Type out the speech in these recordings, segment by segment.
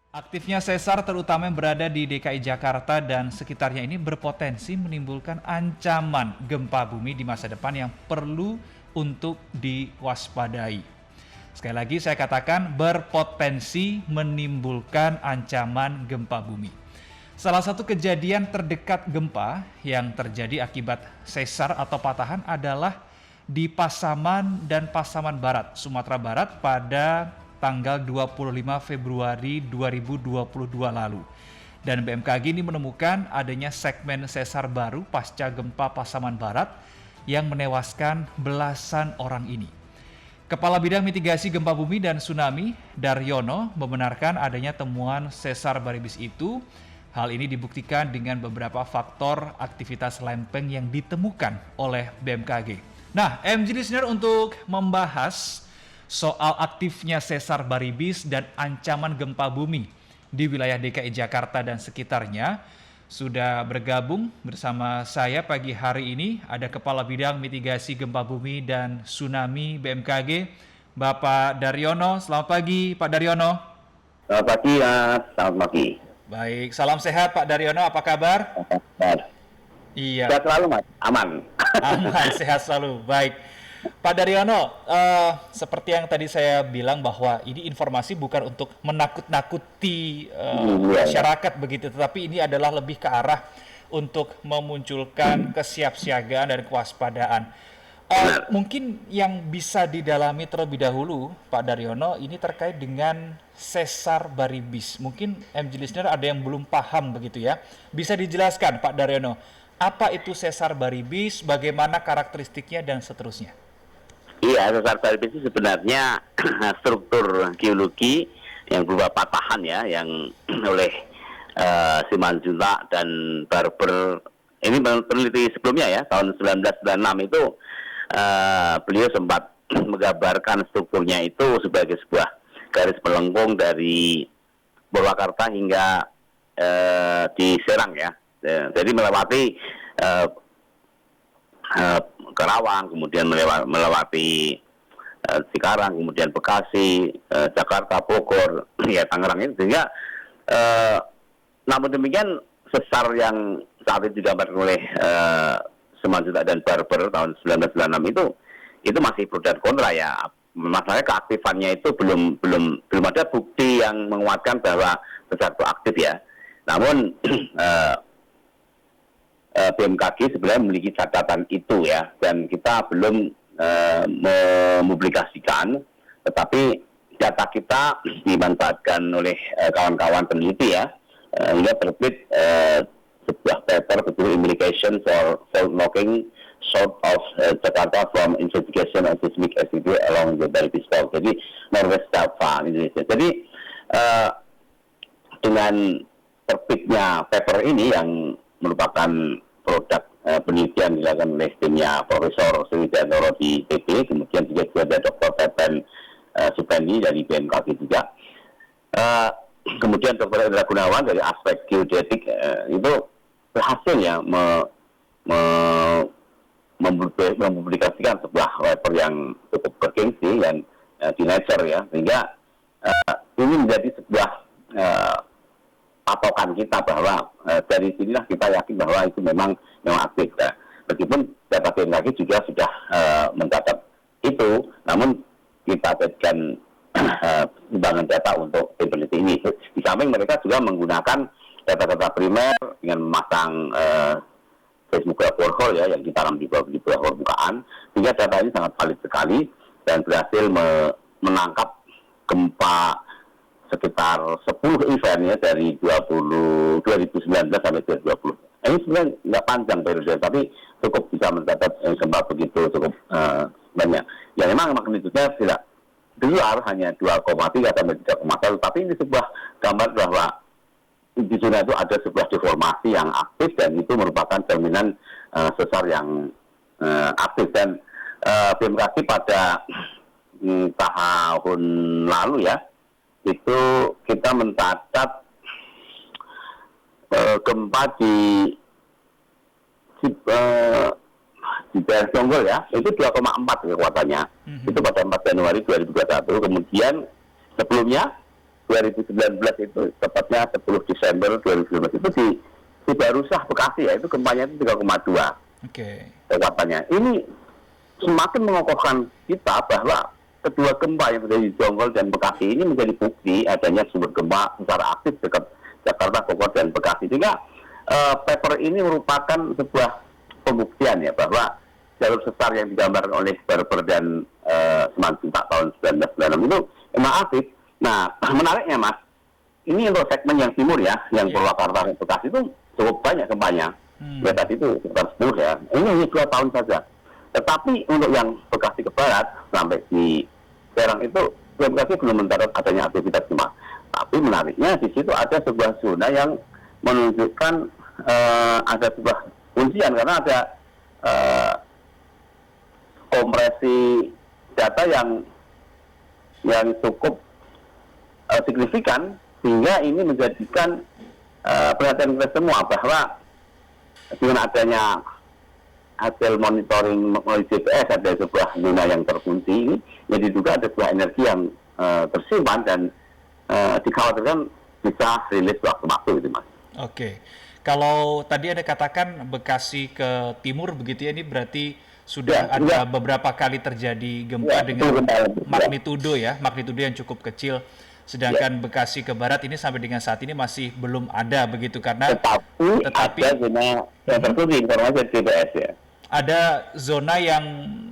Aktifnya sesar terutama yang berada di DKI Jakarta dan sekitarnya ini berpotensi menimbulkan ancaman gempa bumi di masa depan yang perlu untuk diwaspadai. Sekali lagi saya katakan berpotensi menimbulkan ancaman gempa bumi. Salah satu kejadian terdekat gempa yang terjadi akibat sesar atau patahan adalah di Pasaman dan Pasaman Barat, Sumatera Barat pada tanggal 25 Februari 2022 lalu. Dan BMKG ini menemukan adanya segmen sesar baru pasca gempa Pasaman Barat yang menewaskan belasan orang ini. Kepala Bidang Mitigasi Gempa Bumi dan Tsunami, Daryono, membenarkan adanya temuan sesar baribis itu. Hal ini dibuktikan dengan beberapa faktor aktivitas lempeng yang ditemukan oleh BMKG. Nah, MG Listener, untuk membahas soal aktifnya sesar baribis dan ancaman gempa bumi di wilayah DKI Jakarta dan sekitarnya, sudah bergabung bersama saya pagi hari ini ada Kepala Bidang Mitigasi Gempa Bumi dan Tsunami BMKG, Bapak Daryono. Selamat pagi, Pak Daryono. Selamat pagi, Mas. Selamat pagi. Baik, salam sehat Pak Daryono, apa kabar? Sehat. Iya. Sehat selalu, Mas. Aman. Aman, sehat selalu. Baik. Pak Daryono, seperti yang tadi saya bilang bahwa ini informasi bukan untuk menakut-nakuti masyarakat begitu, tetapi ini adalah lebih ke arah untuk memunculkan kesiapsiagaan dan kewaspadaan. Mungkin yang bisa didalami terlebih dahulu, Pak Daryono, ini terkait dengan sesar baribis. Mungkin MG Listener ada yang belum paham begitu ya. Bisa dijelaskan, Pak Daryono, apa itu sesar baribis, bagaimana karakteristiknya dan seterusnya? Iya, sesar baribis itu sebenarnya struktur geologi yang berupa patahan ya, yang oleh Simanjuntak dan Barber, ini peneliti sebelumnya ya, tahun 1996 itu beliau sempat menggambarkan strukturnya itu sebagai sebuah garis melengkung dari Purwakarta hingga di Serang ya. Jadi melewati Karawang, kemudian melewati Cikarang, kemudian Bekasi, Jakarta, Bogor, ya Tangerang itu, sehingga namun demikian sesar yang saat itu digambarkan oleh Simanjuntak dan Barber tahun 1996 itu masih pro dan kontra ya. Masalahnya keaktifannya itu belum ada bukti yang menguatkan bahwa sesar itu aktif ya. Namun BMKG sebenarnya memiliki catatan itu ya, dan kita belum mempublikasikan, tetapi data kita dimanfaatkan oleh kawan-kawan peneliti ya, hingga terbit sebuah paper berjudul Implications for Fault Knocking Short of Jakarta from Investigation of Seismic Activity along the Baribis Fault. Jadi Norwest Java Indonesia. Jadi dengan terbitnya paper ini yang merupakan produk penelitian dilakukan oleh timnya Profesor Sriwijantoro di PP, kemudian juga ada Dr. Pepen Supendi dari BMKG juga, kemudian Dr. Indra Gunawan dari aspek geodetik, itu berhasil ya mempublikasikan sebuah paper yang cukup bergengsi dan di Nature ya, sehingga ini menjadi sebuah patokan kita bahwa dari sinilah kita yakin bahwa itu memang aktif. Ya. Meskipun data BMKG juga sudah mencatat itu, namun kita jadikan timbangan data untuk peneliti ini. Di samping mereka juga menggunakan data-data primer dengan memasang seismograf borehole ya yang ditanam di bawah permukaan, sehingga data ini sangat valid sekali dan berhasil menangkap gempa sekitar 10 event ya dari 2019 sampai 2020. Ini sebenarnya nggak panjang periode, tapi cukup bisa mencatat gempa begitu cukup banyak. Ya memang magnitudenya tidak besar, hanya 2,3 sampai 3,1, tapi ini sebuah gambar bahwa di zona itu ada sebuah deformasi yang aktif dan itu merupakan cerminan sesar yang aktif. Dan BMKG pada tahun lalu ya, itu kita mencatat gempa di daerah Jonggol ya, itu 2,4 kekuatannya. Itu pada 4 Januari 2021. Kemudian sebelumnya 2019 itu tepatnya 10 Desember 2019 itu di Cibarusah Bekasi ya, itu gempanya itu 3,2 kekuatannya. Ini semakin mengokohkan kita bahwa kedua gempa yang terjadi di Jonggol dan Bekasi ini menjadi bukti adanya sumber gempa secara aktif dekat Jakarta, Bogor, dan Bekasi. Sehingga paper ini merupakan sebuah pembuktian ya bahwa jalur sesar yang digambarkan oleh Barber dan Simanjuntak tahun 1996 itu memang aktif. Nah, menariknya Mas, ini untuk segmen yang timur ya, yang Purwakarta dan Bekasi itu cukup banyak gempanya. Tadi itu sekitar 10 ya. Ini hanya 2 tahun saja. Tetapi untuk yang Bekasi ke barat sampai di Serang itu Bekasi belum mendapat adanya aktivitas gempa. Tapi menariknya di situ ada sebuah zona yang menunjukkan ada sebuah kuncian karena ada kompresi data yang cukup signifikan sehingga ini menjadikan perhatian kita semua bahwa dengan adanya hasil monitoring melalui GPS ada sebuah zona yang terkunci ini, jadi diduga ada sebuah energi yang tersimpan dan dikhawatirkan bisa rilis waktu-waktu itu Mas. Oke, kalau tadi ada katakan Bekasi ke timur begitu ya, ini berarti sudah ada beberapa kali terjadi gempa dengan magnitudo yang cukup kecil. Sedangkan Bekasi ke barat ini sampai dengan saat ini masih belum ada begitu karena tetapi ada zona yang terkunci informasi GPS ya. Ada zona yang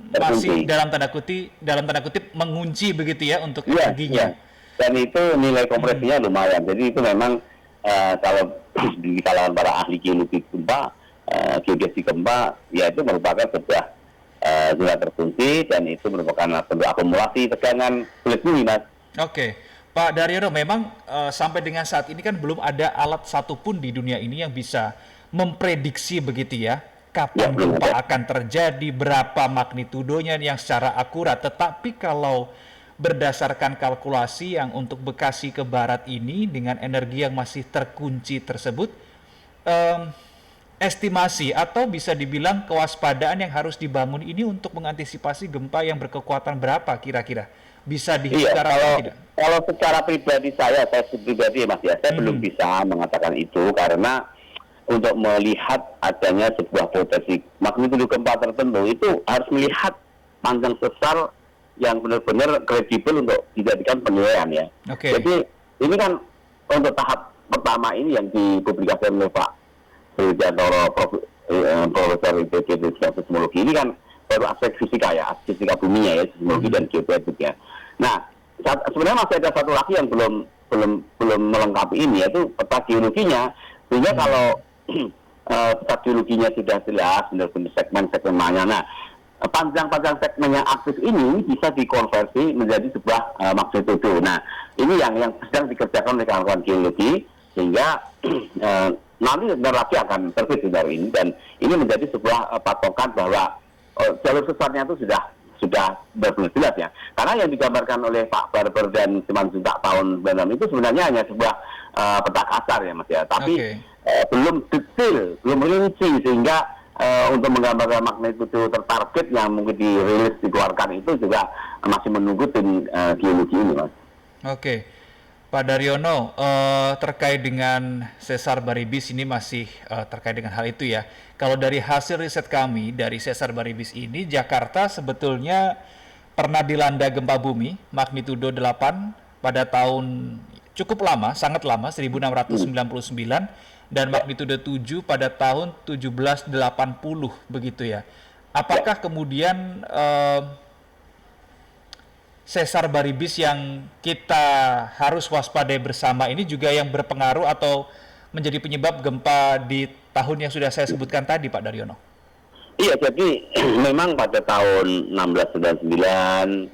masih dalam tanda kutip mengunci begitu ya untuk energinya. Dan itu nilai kompresinya lumayan. Jadi itu memang kalau di kalangan para ahli geologi gempa, geodesi gempa, ya itu merupakan sebuah zona terkunci dan itu merupakan sebuah akumulasi tegangan kulit bumi Mas. Oke. Pak Daryono, memang sampai dengan saat ini kan belum ada alat satupun di dunia ini yang bisa memprediksi begitu ya, kapan gempa akan terjadi, berapa magnitudonya yang secara akurat. Tetapi kalau berdasarkan kalkulasi yang untuk Bekasi ke barat ini dengan energi yang masih terkunci tersebut, estimasi atau bisa dibilang kewaspadaan yang harus dibangun ini untuk mengantisipasi gempa yang berkekuatan berapa kira-kira? Bisa dihitung atau tidak? Kalau secara pribadi saya pribadi Mas ya, saya belum bisa mengatakan itu karena untuk melihat adanya sebuah potensi magnitudo gempa tertentu itu harus melihat panjang sesar yang benar-benar kredibel untuk dijadikan penilaian ya. Jadi ini kan untuk tahap pertama ini yang dipublikasikan oleh Pak Sriwijantoro, Profesor IPB Seismologi ini kan baru aspek fisika ya, aspek fisika buminya ya, seismologi dan geodesiknya. Nah, sebenarnya masih ada satu lagi yang belum melengkapi ini, yaitu peta geologinya. Sehingga kalau peta geologinya sudah jelas, benar-benar segmen-segmen mana. Nah, panjang-panjang segmen yang aktif ini bisa dikonversi menjadi sebuah magnitudo. Nah, ini yang sedang dikerjakan oleh kawan-kawan geologi, sehingga nanti sebentar lagi akan terbit dari ini, dan ini menjadi sebuah patokan bahwa jalur sesarnya itu sudah benar-benar jelas ya. Karena yang digambarkan oleh Pak Barber dan Simanjuntak tahun 96 itu sebenarnya hanya sebuah peta kasar ya Mas ya. Tapi belum detail, belum rinci, sehingga untuk menggambarkan magnitudo tertarget yang mungkin dirilis, dikeluarkan itu juga masih menunggu tim geologi ini Mas. Pak Daryono, terkait dengan sesar Baribis ini masih terkait dengan hal itu ya. Kalau dari hasil riset kami dari sesar Baribis ini, Jakarta sebetulnya pernah dilanda gempa bumi magnitudo 8 pada tahun cukup lama, sangat lama, 1699, dan magnitudo 7 pada tahun 1780 begitu ya. Apakah kemudian sesar Baribis yang kita harus waspadai bersama ini juga yang berpengaruh atau menjadi penyebab gempa di tahun yang sudah saya sebutkan tadi, Pak Daryono? Iya, jadi memang pada tahun 1699,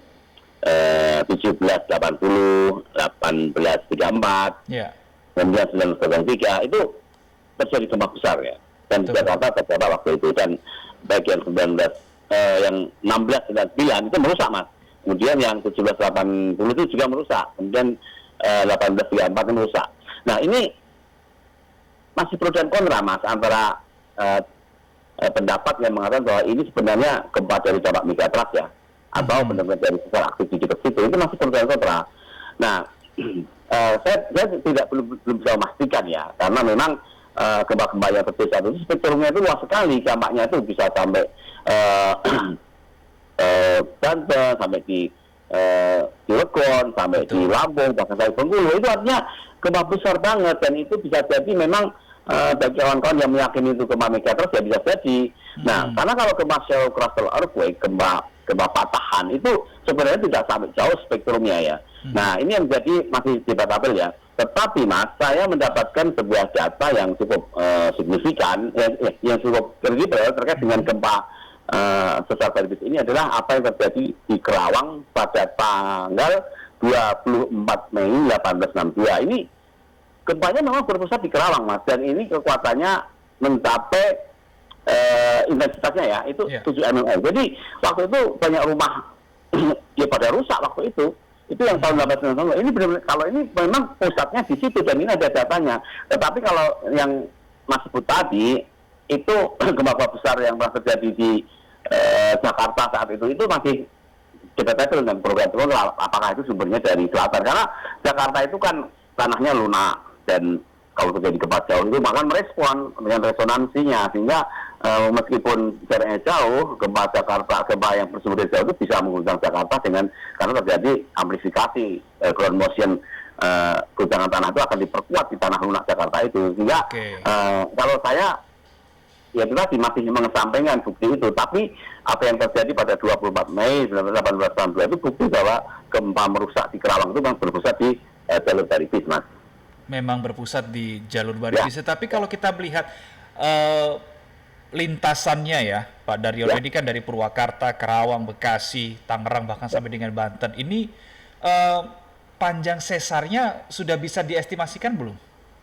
1780, 1834, kemudian 1903 itu terjadi gempa besar ya. Dan di Jakarta terjadi waktu itu, dan bagian yang 1699 itu merusak Mas. Kemudian yang 1780 itu juga merusak. Kemudian 1834 itu merusak. Nah ini masih pro dan kontra Mas, antara pendapat yang mengatakan bahwa ini sebenarnya gempa dari dampak megatrust ya, atau benar-benar dari sesar aktif di dekat situ, itu masih pro dan kontra. Nah saya tidak belum bisa memastikan ya, karena memang gempa-gempa yang terjadi saat itu spektrumnya itu luas sekali, dampaknya itu bisa sampai Banten, sampai di Cilegon, sampai di Lampung, bahkan sampai Bengkulu. Itu artinya gempa besar banget, dan itu bisa jadi memang bagi kawan-kawan yang meyakini itu gempa megatrust ya bisa jadi. Nah, karena kalau gempa shallow crustal earthquake, gempa patahan itu sebenarnya tidak sampai jauh spektrumnya ya. Nah, ini yang jadi masih debatable ya. Tetapi Mas, saya mendapatkan sebuah data yang cukup signifikan, yang cukup kredibel terkait dengan gempa sesar Baribis ini adalah apa yang terjadi di Kerawang pada tanggal 24 Mei 1862. Ini gempanya memang berpusat di Kerawang, Mas, dan ini kekuatannya mencapai intensitasnya ya itu 7 mm. Jadi waktu itu banyak rumah ya pada rusak waktu itu. Itu yang tahun 1892. Ini benar-benar, kalau ini memang pusatnya di situ dan ini ada datanya. Tetapi kalau yang Mas sebut tadi itu gempa besar yang pernah terjadi di Jakarta saat itu masih debatable dengan program apakah itu sumbernya dari selatan, karena Jakarta itu kan tanahnya lunak, dan kalau terjadi gempa jauh itu bahkan merespon dengan resonansinya, sehingga meskipun jaraknya jauh, gempa yang bersumber dari jauh itu bisa mengguncang Jakarta karena terjadi amplifikasi ground motion, guncangan tanah itu akan diperkuat di tanah lunak Jakarta itu, sehingga kalau saya ya itu tadi masih mengesampingkan bukti itu. Tapi apa yang terjadi pada 24 Mei 1892 itu bukti bahwa gempa merusak di Kerawang itu memang berpusat di jalur Baribis, Mas. Memang berpusat di jalur Baribis. Ya. Tapi kalau kita melihat lintasannya ya, Pak Daryono, ini kan dari Purwakarta, Kerawang, Bekasi, Tangerang, bahkan sampai dengan Banten. Ini panjang sesarnya sudah bisa diestimasikan belum?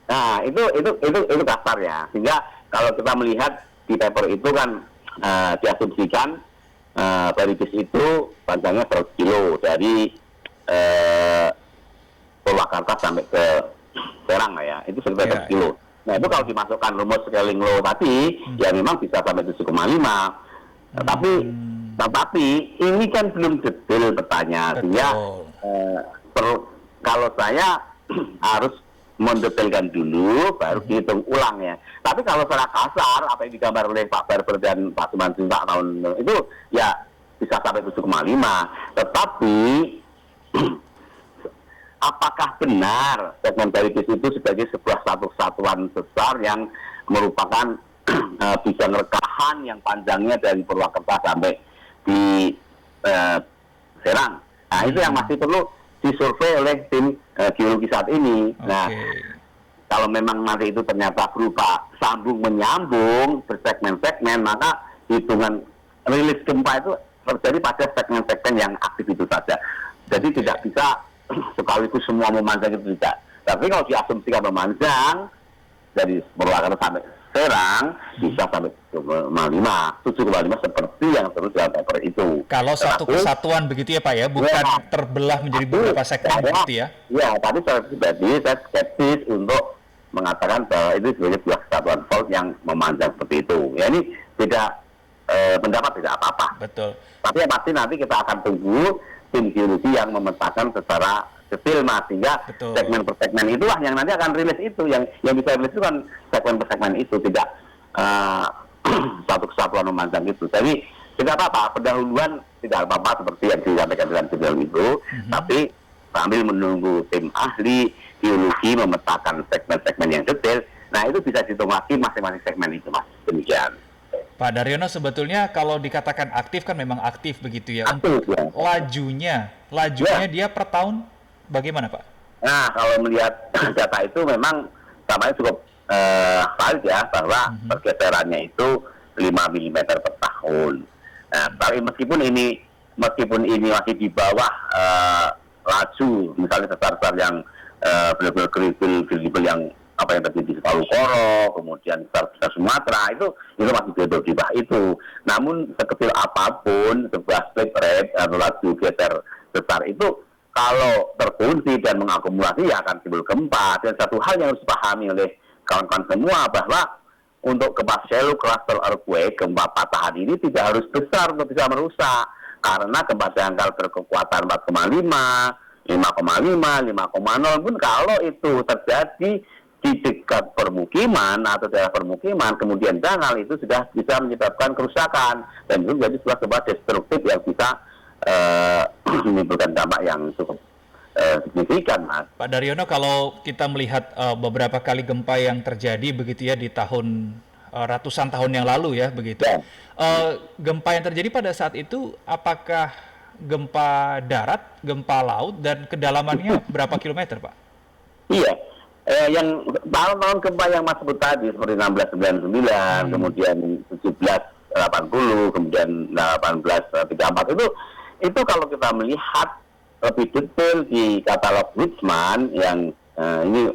Nah, itu kasar ya. Sehingga kalau kita melihat di paper itu kan diasumsikan Baribis itu panjangnya 100 kilo dari Purwakarta sampai ke Serang ya, itu sekitar 100 kilo. Nah, itu kalau dimasukkan rumus scaling law tadi, ya memang bisa sampai 7,5. Tetapi ini kan belum detail petanya, sehingga kalau saya harus mendetailkan dulu, baru dihitung ulang ya. Tapi kalau secara kasar, apa yang digambar oleh Pak Barber dan Pak Sumansinta tahun itu, ya bisa sampai 7,5. Tetapi, apakah benar segmen Baribis itu sebagai sebuah satu kesatuan besar yang merupakan bidang rekahan yang panjangnya dari Purwakarta sampai di Serang? Nah, itu yang masih perlu disurvei oleh tim geologi saat ini. Nah, kalau memang nanti itu ternyata berupa sambung menyambung bersegmen-segmen, maka hitungan rilis gempa itu terjadi pada segmen-segmen yang aktif itu saja. Jadi tidak bisa sekaligus semua memanjang itu tidak. Tapi kalau diasumsikan memanjang dari Purwakarta sampai Serang bisa sampai 7,5 seperti yang terus dalam paper itu. Kalau satu kesatuan begitu ya Pak ya, bukan terbelah menjadi beberapa segmen begitu ya? Ya, tadi saya pribadi saya skeptis untuk mengatakan bahwa itu sebagai sebuah kesatuan fault yang memanjang seperti itu. Ya ini tidak pendapat tidak apa-apa. Betul. Tapi yang pasti nanti kita akan tunggu tim geologi yang memetakan secara detail, Mas, sehingga segmen per segmen itulah yang nanti akan rilis itu, yang bisa rilis itu kan segmen per segmen itu, tidak satu kesatuan memanjang itu. Jadi tidak apa-apa, pendahuluan tidak apa-apa seperti yang disampaikan dalam judul itu, tapi sambil menunggu tim ahli geologi memetakan segmen-segmen yang detail, nah itu bisa dihitung lagi masing-masing segmen itu, Mas. Demikian. Pak Daryono, sebetulnya kalau dikatakan aktif kan memang aktif begitu ya. Aktif, ya. Lajunya dia per tahun bagaimana, Pak? Nah, kalau melihat data itu memang tampaknya cukup valid ya, bahwa pergeserannya itu 5 mm per tahun. Nah, tapi meskipun ini masih di bawah laju, misalnya sesar-sesar yang benar-benar kredibel yang apa yang terjadi di Palu Koro, kemudian sesar Sumatera, itu masih di bawah itu. Namun sekecil apapun sebuah split rate atau laju geser besar itu kalau terkunci dan mengakumulasi ya akan timbul gempa. Dan satu hal yang harus dipahami oleh kawan-kawan semua bahwa untuk gempa shallow crustal earthquake, gempa patahan ini tidak harus besar untuk bisa merusak. Karena gempa dangkal berkekuatan 4,5, 5,5, 5,0 pun kalau itu terjadi di dekat permukiman atau daerah permukiman, kemudian dangkal itu sudah bisa menyebabkan kerusakan dan itu menjadi sebuah gempa destruktif yang bisa menimbulkan dampak yang cukup signifikan, Mas. Pak Daryono, kalau kita melihat beberapa kali gempa yang terjadi begitu ya di tahun ratusan tahun yang lalu ya begitu. Ya. Gempa yang terjadi pada saat itu apakah gempa darat, gempa laut, dan kedalamannya berapa kilometer, Pak? Iya, yang tahun-tahun gempa yang Mas sebut tadi seperti 1699, kemudian 1780, kemudian 1834 itu kalau kita melihat lebih detail di katalog Wijman yang ini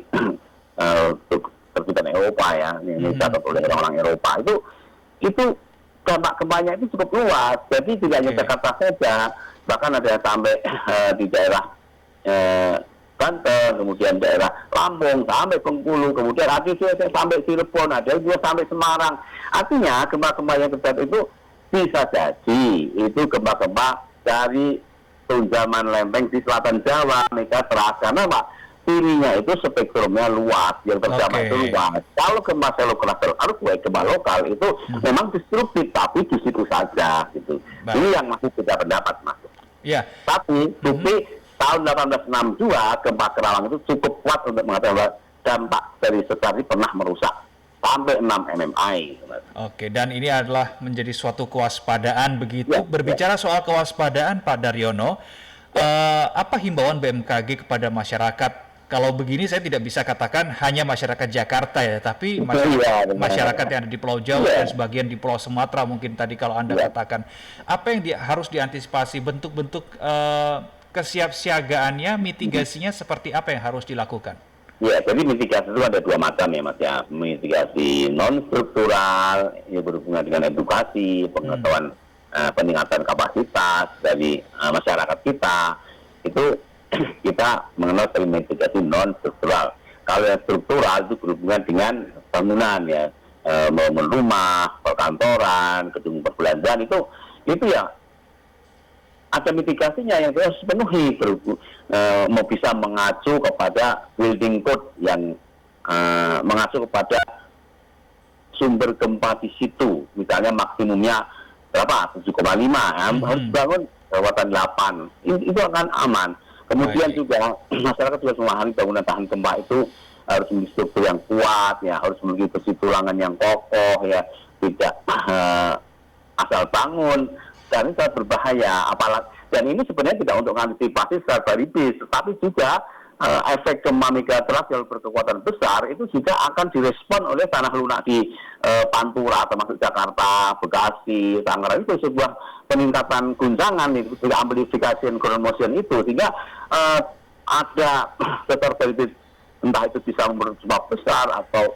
terbitan Eropa ya, ini dicatat oleh orang-orang Eropa itu dampak-gempanya itu cukup luas. Jadi tidak hanya Jakarta saja, bahkan ada yang sampai di daerah Banten, kemudian daerah Lampung, sampai Bengkulu, kemudian ada sampai Cirebon, ada juga sampai Semarang. Artinya gempa-gempa yang terjadi itu bisa jadi itu gempa-gempa dari tunjaman lempeng di selatan Jawa, megatrust, karena Pak, tirinya itu spektrumnya luas, yang terjamah itu luas. Kalau gempa selokal harus gempa lokal itu memang destruktif, tapi di situ saja gitu. Ini yang masih tidak pendapat, Mas. Ya. Tapi tahun 1862 gempa Kerawang itu cukup kuat untuk mengatakan bahwa dampak dari sesar ini pernah merusak sampai 6 mmi. Oke, dan ini adalah menjadi suatu kewaspadaan begitu. Berbicara soal kewaspadaan, Pak Daryono, apa himbauan BMKG kepada masyarakat? Kalau begini saya tidak bisa katakan hanya masyarakat Jakarta ya, tapi masyarakat yang ada di Pulau Jawa dan sebagian di Pulau Sumatera mungkin tadi kalau Anda katakan. Apa yang harus diantisipasi, bentuk-bentuk kesiapsiagaannya, mitigasinya seperti apa yang harus dilakukan? Ya, jadi mitigasi itu ada dua macam ya, Mas ya. Mitigasi non-struktural, yang berhubungan dengan edukasi, pengetahuan, peningkatan kapasitas dari masyarakat kita. Itu kita mengenal term mitigasi non-struktural. Kalau yang struktural itu berhubungan dengan bangunan ya, bangunan rumah, perkantoran, gedung perbelanjaan itu ya ada mitigasinya yang harus penuhi, mau bisa mengacu kepada building code yang mengacu kepada sumber gempa di situ, misalnya maksimumnya berapa 7,5 harus bangun kekuatan 8, itu akan aman. Kemudian juga masyarakat juga memahami bangunan tahan gempa itu harus memiliki struktur yang kuat ya, harus memiliki besi tulangan yang kokoh ya, tidak asal bangun. Dan ini sangat berbahaya, apalagi dan ini sebenarnya tidak untuk mengantisipasi secara berlebih, tetapi juga efek gempa megatrust yang berkekuatan besar itu juga akan direspon oleh tanah lunak di Pantura, termasuk Jakarta, Bekasi, Tangerang. Itu sebuah peningkatan guncangan, itu juga amplifikasi ground motion itu, sehingga ada setor berlebih, entah itu bisa bersebab besar atau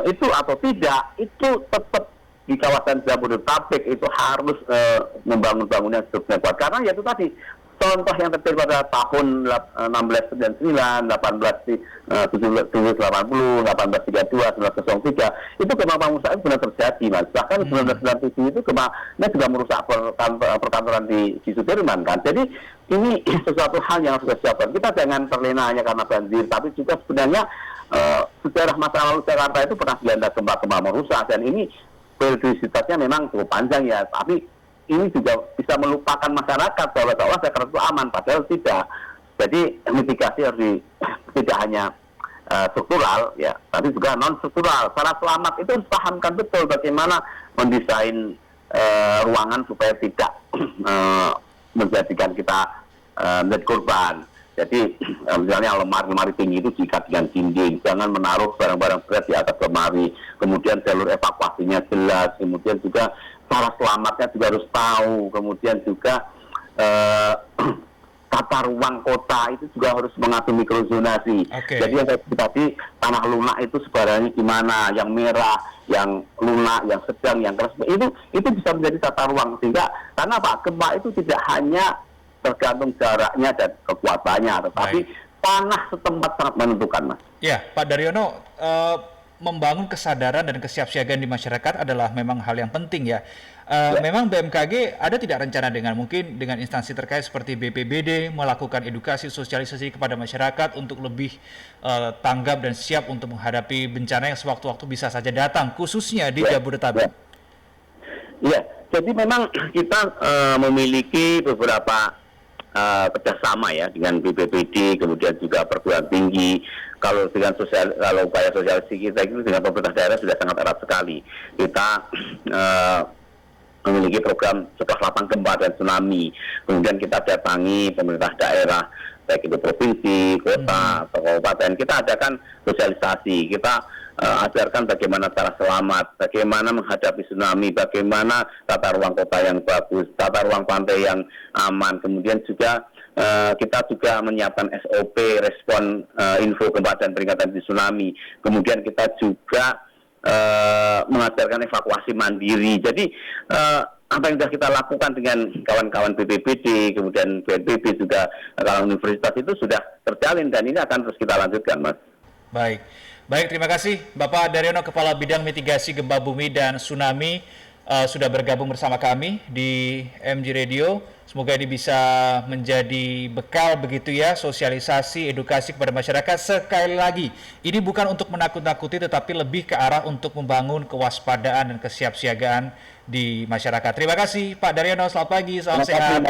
itu atau tidak, itu tetap di kawasan Jabodetabek itu harus membangun bangunan strukturnya kuat. Karena ya itu tadi, contoh yang terjadi pada tahun 1699, 1880, 1832, 1903, itu gempa pengusahaan benar terjadi, Mas. Bahkan 1997 itu gempanya juga merusak perkantoran di Sudirman, kan. Jadi ini sesuatu hal yang harus kita siapkan. Kita jangan terlena hanya karena banjir, tapi juga sebenarnya sejarah masa lalu Jakarta itu pernah dilanda gempa-gempa merusak, dan ini periodisitasnya memang cukup panjang ya, tapi ini juga bisa melupakan masyarakat bahwa seolah Jakarta itu aman, padahal tidak. Jadi mitigasi harus tidak hanya struktural ya, tapi juga non struktural. Cara selamat itu harus pahamkan betul bagaimana mendesain ruangan supaya tidak menjadikan kita menjadi korban. Jadi misalnya lemari tinggi itu diikat dengan dinding, jangan menaruh barang-barang berat di atas lemari, kemudian jalur evakuasinya jelas, kemudian juga cara selamatnya juga harus tahu, kemudian juga tata ruang kota itu juga harus mengatur mikrozonasi. Jadi yang tadi tanah lunak itu sebarannya gimana, yang merah, yang lunak, yang sedang, yang keras, itu bisa menjadi tata ruang, sehingga karena apa, gempa itu tidak hanya tergantung jaraknya dan kekuatannya, tetapi tanah setempat sangat menentukan, Mas. Ya, Pak Daryono, membangun kesadaran dan kesiapsiagaan di masyarakat adalah memang hal yang penting ya. Memang BMKG ada tidak rencana mungkin dengan instansi terkait seperti BPBD melakukan edukasi sosialisasi kepada masyarakat untuk lebih tanggap dan siap untuk menghadapi bencana yang sewaktu-waktu bisa saja datang, khususnya di Jabodetabek? Iya, jadi memang kita memiliki beberapa kerjasama ya dengan BPBD, kemudian juga perguruan tinggi. Kalau upaya sosialisasi kita itu dengan pemerintah daerah sudah sangat erat sekali. Kita memiliki program cegah lapang gempa dan tsunami. Kemudian kita datangi pemerintah daerah, baik itu provinsi, kota, atau kabupaten. Kita adakan sosialisasi. Kita ajarkan bagaimana cara selamat, bagaimana menghadapi tsunami, bagaimana tata ruang kota yang bagus, tata ruang pantai yang aman. Kemudian juga kita juga menyiapkan SOP, respon info gempa dan peringatan di tsunami. Kemudian kita juga mengajarkan evakuasi mandiri. Jadi apa yang sudah kita lakukan dengan kawan-kawan BPBD, kemudian BNPB juga kawan universitas itu sudah terjalin dan ini akan terus kita lanjutkan, Mas. Baik, terima kasih Bapak Daryono, Kepala Bidang Mitigasi Gempa Bumi dan Tsunami, sudah bergabung bersama kami di MG Radio. Semoga ini bisa menjadi bekal begitu ya, sosialisasi, edukasi kepada masyarakat. Sekali lagi, ini bukan untuk menakut-nakuti tetapi lebih ke arah untuk membangun kewaspadaan dan kesiapsiagaan di masyarakat. Terima kasih Pak Daryono, selamat pagi, salam sehat.